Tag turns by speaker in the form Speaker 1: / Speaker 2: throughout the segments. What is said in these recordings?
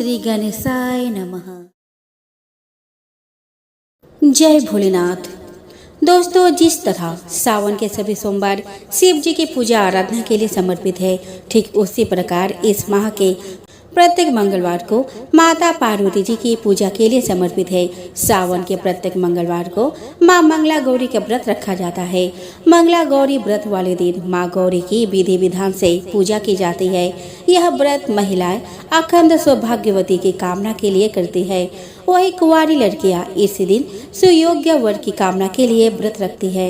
Speaker 1: श्री गणेशाय नमः। जय भोलेनाथ। दोस्तों, जिस तरह सावन के सभी सोमवार शिव जी की पूजा आराधना के लिए समर्पित है, ठीक उसी प्रकार इस माह के प्रत्येक मंगलवार को माता पार्वती जी की पूजा के लिए समर्पित है। सावन के प्रत्येक मंगलवार को मां मंगला गौरी का व्रत रखा जाता है। मंगला गौरी व्रत वाले दिन मां गौरी की विधि विधान से पूजा की जाती है। यह व्रत महिलाएं अखंड सौभाग्यवती की कामना के लिए करती है। वही कुंवारी लड़कियां इसी दिन सुयोग्य वर की कामना के लिए व्रत रखती है।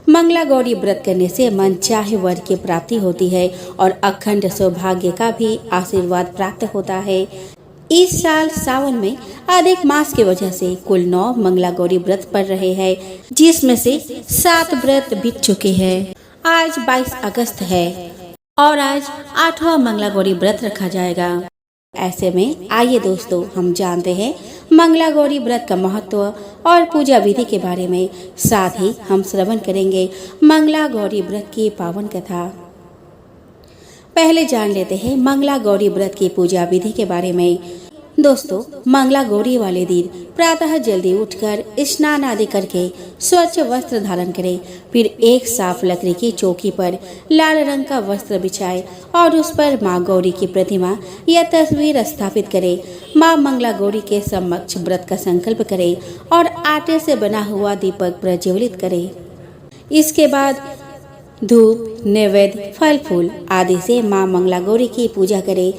Speaker 1: मंगला गौरी व्रत करने से मन चाहे वर की प्राप्ति होती है और अखंड सौभाग्य का भी आशीर्वाद प्राप्त होता है। इस साल सावन में अधिक मास की वजह से कुल 9 मंगला गौरी व्रत पड़ रहे हैं, जिसमें से 7 व्रत बीत चुके हैं। आज 22 अगस्त है और आज 8वां मंगला गौरी व्रत रखा जाएगा। ऐसे में आइए दोस्तों, हम जानते हैं मंगला गौरी व्रत का महत्व और पूजा विधि के बारे में। साथ ही हम श्रवण करेंगे मंगला गौरी व्रत की पावन कथा। पहले जान लेते हैं मंगला गौरी व्रत की पूजा विधि के बारे में। दोस्तों, मंगला गौरी वाले दिन प्रातः जल्दी उठकर स्नान आदि करके स्वच्छ वस्त्र धारण करें। फिर एक साफ लकड़ी की चौकी पर लाल रंग का वस्त्र बिछाए और उस पर मां गौरी की प्रतिमा या तस्वीर स्थापित करें। मां मंगला गौरी के समक्ष व्रत का संकल्प करें और आटे से बना हुआ दीपक प्रज्वलित करें। इसके बाद धूप, नैवेद्य, फल फूल आदि से मां मंगला गौरी की पूजा करें।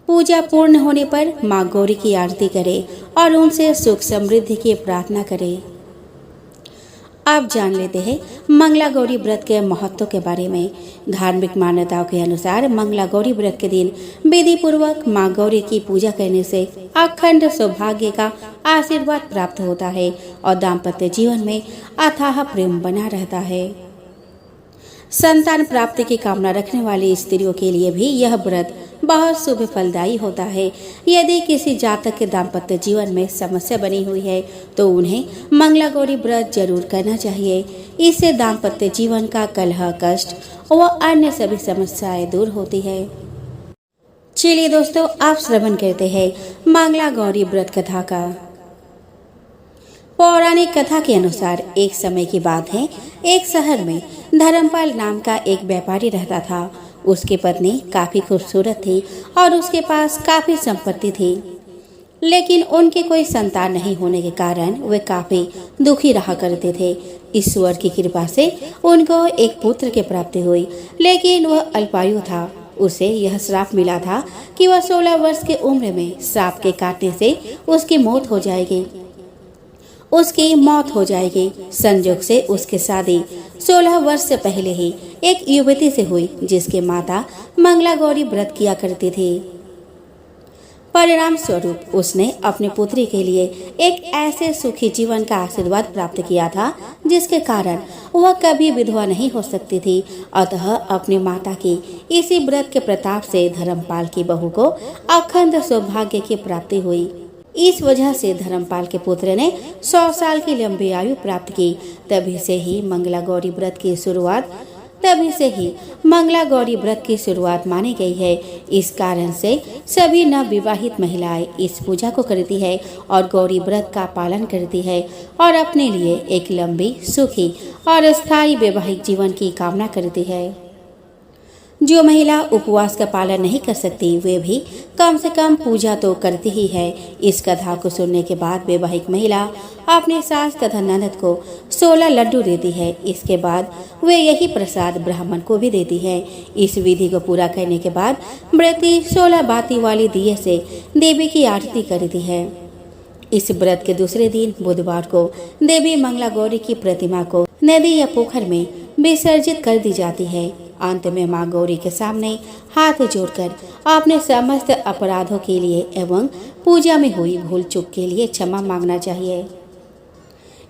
Speaker 1: पूजा पूर्ण होने पर मां गौरी की आरती करें और उनसे सुख समृद्धि की प्रार्थना करें। अब जान लेते हैं मंगला गौरी व्रत के महत्व के बारे में। धार्मिक मान्यताओं के अनुसार मंगला गौरी व्रत के दिन विधि पूर्वक मां गौरी की पूजा करने से अखंड सौभाग्य का आशीर्वाद प्राप्त होता है और दाम्पत्य जीवन में अथाह प्रेम बना रहता है। संतान प्राप्ति की कामना रखने वाली स्त्रियों के लिए भी यह व्रत बहुत शुभ फलदायी होता है। यदि किसी जातक के दाम्पत्य जीवन में समस्या बनी हुई है तो उन्हें मंगला गौरी व्रत जरूर करना चाहिए। इससे दाम्पत्य जीवन का कलह, कष्ट व अन्य सभी समस्याएं दूर होती है। चलिए दोस्तों, आप श्रवण करते हैं मंगला गौरी व्रत कथा का। पौराणिक कथा के अनुसार एक समय की बात है, एक शहर में धर्मपाल नाम का एक व्यापारी रहता था। उसकी पत्नी काफी खूबसूरत थी और उसके पास काफी संपत्ति थी, लेकिन उनके कोई संतान नहीं होने के कारण वे काफी दुखी रहा करते थे। ईश्वर की कृपा से उनको एक पुत्र की प्राप्ति हुई, लेकिन वह अल्पायु था। उसे यह श्राप मिला था कि वह 16 वर्ष की उम्र में सांप के काटने से उसकी मौत हो जाएगी। संजोग से उसकी शादी 16 वर्ष से पहले ही एक युवती से हुई, जिसके माता मंगला गौरी व्रत किया करती थी। परिणाम स्वरूप उसने अपनी पुत्री के लिए एक ऐसे सुखी जीवन का आशीर्वाद प्राप्त किया था, जिसके कारण वह कभी विधवा नहीं हो सकती थी। अतः अपनी माता की इसी व्रत के प्रताप से धर्मपाल की बहू को अखंड सौभाग्य की प्राप्ति हुई। इस वजह से धर्मपाल के पुत्र ने 100 साल की लंबी आयु प्राप्त की। तभी से ही मंगला गौरी व्रत की शुरुआत मानी गई है। इस कारण से सभी नवविवाहित महिलाएं इस पूजा को करती है और गौरी व्रत का पालन करती है और अपने लिए एक लंबी, सुखी और स्थायी वैवाहिक जीवन की कामना करती है। जो महिला उपवास का पालन नहीं कर सकती, वे भी कम से कम पूजा तो करती ही है। इस कथा को सुनने के बाद वैवाहिक महिला अपने सास तथा ननद को 16 लड्डू देती है। इसके बाद वे यही प्रसाद ब्राह्मण को भी देती है। इस विधि को पूरा करने के बाद व्रती 16 बाती वाली दिए से देवी की आरती करती है। इस व्रत के दूसरे दिन बुधवार को देवी मंगला गौरी की प्रतिमा को नदी या पोखर में विसर्जित कर दी जाती है। अंत में मां गौरी के सामने हाथ जोड़कर अपने समस्त अपराधों के लिए एवं पूजा में हुई भूल चूक के लिए क्षमा मांगना चाहिए।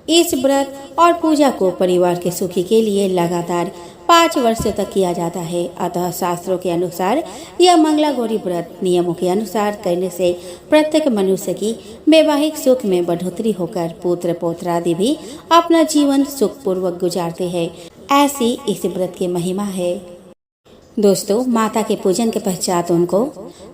Speaker 1: इस व्रत और पूजा को परिवार के सुखी के लिए लगातार 5 वर्षों तक किया जाता है। अतः शास्त्रों के अनुसार यह मंगला गौरी व्रत नियमों के अनुसार करने से प्रत्येक मनुष्य की वैवाहिक सुख में बढ़ोतरी होकर पुत्र पौत्र आदि भी अपना जीवन सुखपूर्वक गुजारते हैं। ऐसी इस व्रत की महिमा है। दोस्तों, माता के पूजन के पश्चात उनको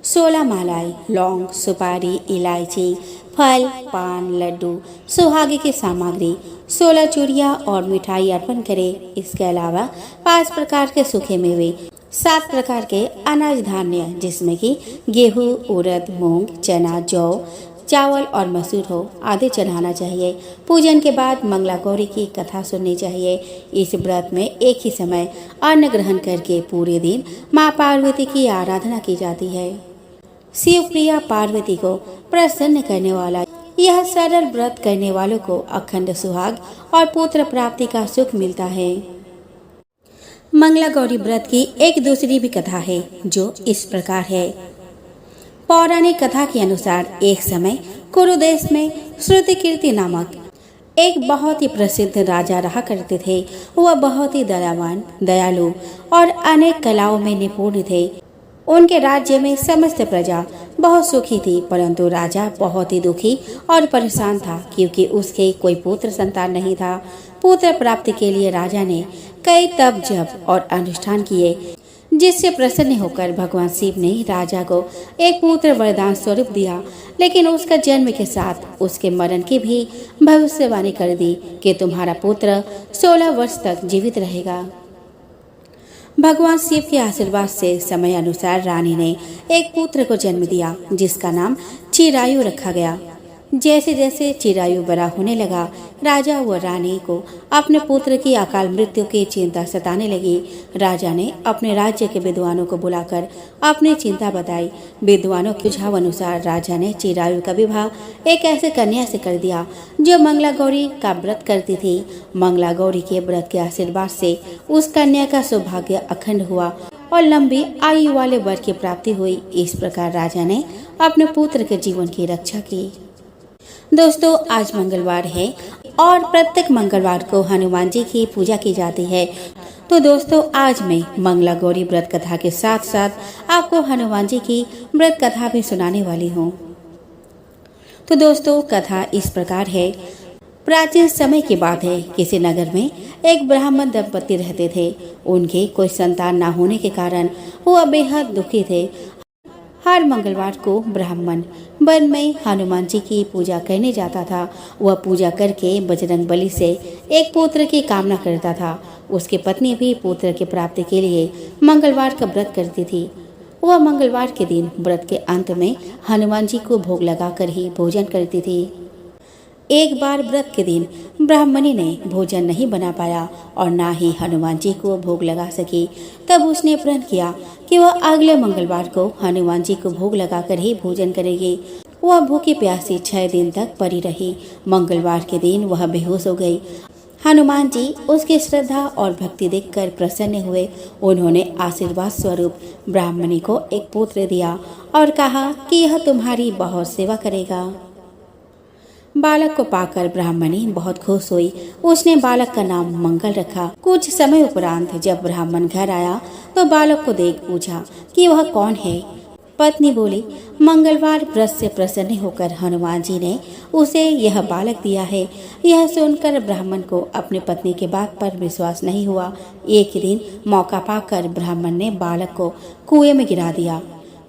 Speaker 1: 16 मालाएं, लौंग, सुपारी, इलायची, फल, पान, लड्डू, सुहागे की सामग्री, 16 चूड़ियाँ और मिठाई अर्पण करें। इसके अलावा 5 प्रकार के सूखे मेवे, 7 प्रकार के अनाज धान्य जिसमें कि गेहूँ, उड़द, मूंग, चना, जौ, चावल और मसूर हो आदि चढ़ाना चाहिए। पूजन के बाद मंगला गौरी की कथा सुननी चाहिए। इस व्रत में एक ही समय अन्न ग्रहण करके पूरे दिन माँ पार्वती की आराधना की जाती है। शिव प्रिया पार्वती को प्रसन्न करने वाला यह सरल व्रत करने वालों को अखंड सुहाग और पुत्र प्राप्ति का सुख मिलता है। मंगला गौरी व्रत की एक दूसरी भी कथा है जो इस प्रकार है। पौराणिक कथा के अनुसार एक समय कुरु देश में श्रुतिकीर्ति नामक एक बहुत ही प्रसिद्ध राजा रहा करते थे। वह बहुत ही दयावान, दयालु और अनेक कलाओं में निपुण थे। उनके राज्य में समस्त प्रजा बहुत सुखी थी, परंतु राजा बहुत ही दुखी और परेशान था क्योंकि उसके कोई पुत्र संतान नहीं था। पुत्र प्राप्ति के लिए राजा ने कई तप, जप और अनुष्ठान किए, जिससे प्रसन्न होकर भगवान शिव ने राजा को एक पुत्र वरदान स्वरूप दिया। लेकिन उसका जन्म के साथ उसके मरण की भी भविष्यवाणी कर दी कि तुम्हारा पुत्र 16 वर्ष तक जीवित रहेगा। भगवान शिव के आशीर्वाद से समय अनुसार रानी ने एक पुत्र को जन्म दिया जिसका नाम चिरायु रखा गया। जैसे जैसे चिरायु बड़ा होने लगा, राजा व रानी को अपने पुत्र की अकाल मृत्यु की चिंता सताने लगी। राजा ने अपने राज्य के विद्वानों को बुलाकर अपनी चिंता बताई। विद्वानों के सुझाव अनुसार राजा ने चिरायु का विवाह एक ऐसे कन्या से कर दिया जो मंगला गौरी का व्रत करती थी। मंगला गौरी के व्रत के आशीर्वाद से उस कन्या का सौभाग्य अखंड हुआ और लंबी आयु वाले वर की प्राप्ति हुई। इस प्रकार राजा ने अपने पुत्र के जीवन की रक्षा की। दोस्तों, आज मंगलवार है और प्रत्येक मंगलवार को हनुमान जी की पूजा की जाती है। तो दोस्तों, आज मैं मंगला गौरी व्रत कथा के साथ साथ आपको हनुमान जी की व्रत कथा भी सुनाने वाली हूँ। तो दोस्तों, कथा इस प्रकार है। प्राचीन समय की बात है। किसी नगर में एक ब्राह्मण दंपति रहते थे। उनके कोई संतान न होने के कारण वह बेहद दुखी थे। हर मंगलवार को ब्राह्मण वन में हनुमान जी की पूजा करने जाता था। वह पूजा करके बजरंग बली से एक पुत्र की कामना करता था। उसकी पत्नी भी पुत्र की प्राप्ति के लिए मंगलवार का व्रत करती थी। वह मंगलवार के दिन व्रत के अंत में हनुमान जी को भोग लगाकर ही भोजन करती थी। एक बार व्रत के दिन ब्राह्मणी ने भोजन नहीं बना पाया और ना ही हनुमान जी को भोग लगा सकी। तब उसने प्रण किया कि वह अगले मंगलवार को हनुमान जी को भोग लगाकर ही भोजन करेगी। वह भूखी प्यासी 6 दिन तक पड़ी रही। मंगलवार के दिन वह बेहोश हो गई। हनुमान जी उसकी श्रद्धा और भक्ति देखकर प्रसन्न हुए। उन्होंने आशीर्वाद स्वरूप ब्राह्मणी को एक पुत्र दिया और कहा कि यह तुम्हारी बहुत सेवा करेगा। बालक को पाकर ब्राह्मणी बहुत खुश हुई। उसने बालक का नाम मंगल रखा। कुछ समय उपरांत जब ब्राह्मण घर आया तो बालक को देख पूछा कि वह कौन है। पत्नी बोली, मंगलवार व्रत से प्रसन्न होकर हनुमान जी ने उसे यह बालक दिया है। यह सुनकर ब्राह्मण को अपनी पत्नी के बात पर विश्वास नहीं हुआ। एक दिन मौका पाकर ब्राह्मण ने बालक को कुएं में गिरा दिया।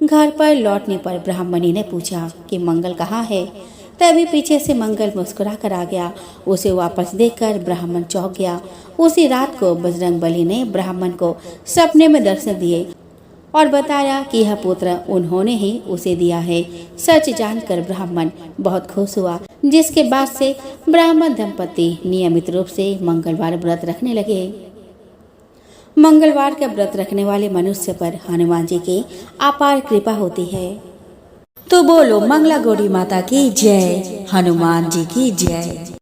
Speaker 1: घर पर लौटने पर ब्राह्मणी ने पूछा कि मंगल कहाँ है। तभी पीछे से मंगल मुस्कुरा कर आ गया। उसे वापस देखकर ब्राह्मण चौंक गया। उसी रात को बजरंग बली ने ब्राह्मण को सपने में दर्शन दिए और बताया कि यह पुत्र उन्होंने ही उसे दिया है। सच जानकर ब्राह्मण बहुत खुश हुआ, जिसके बाद से ब्राह्मण दंपति नियमित रूप से मंगलवार व्रत रखने लगे। मंगलवार का व्रत रखने वाले मनुष्य पर हनुमान जी की अपार कृपा होती है। तो बोलो मंगला गौरी माता की जय, हनुमान जी की जय।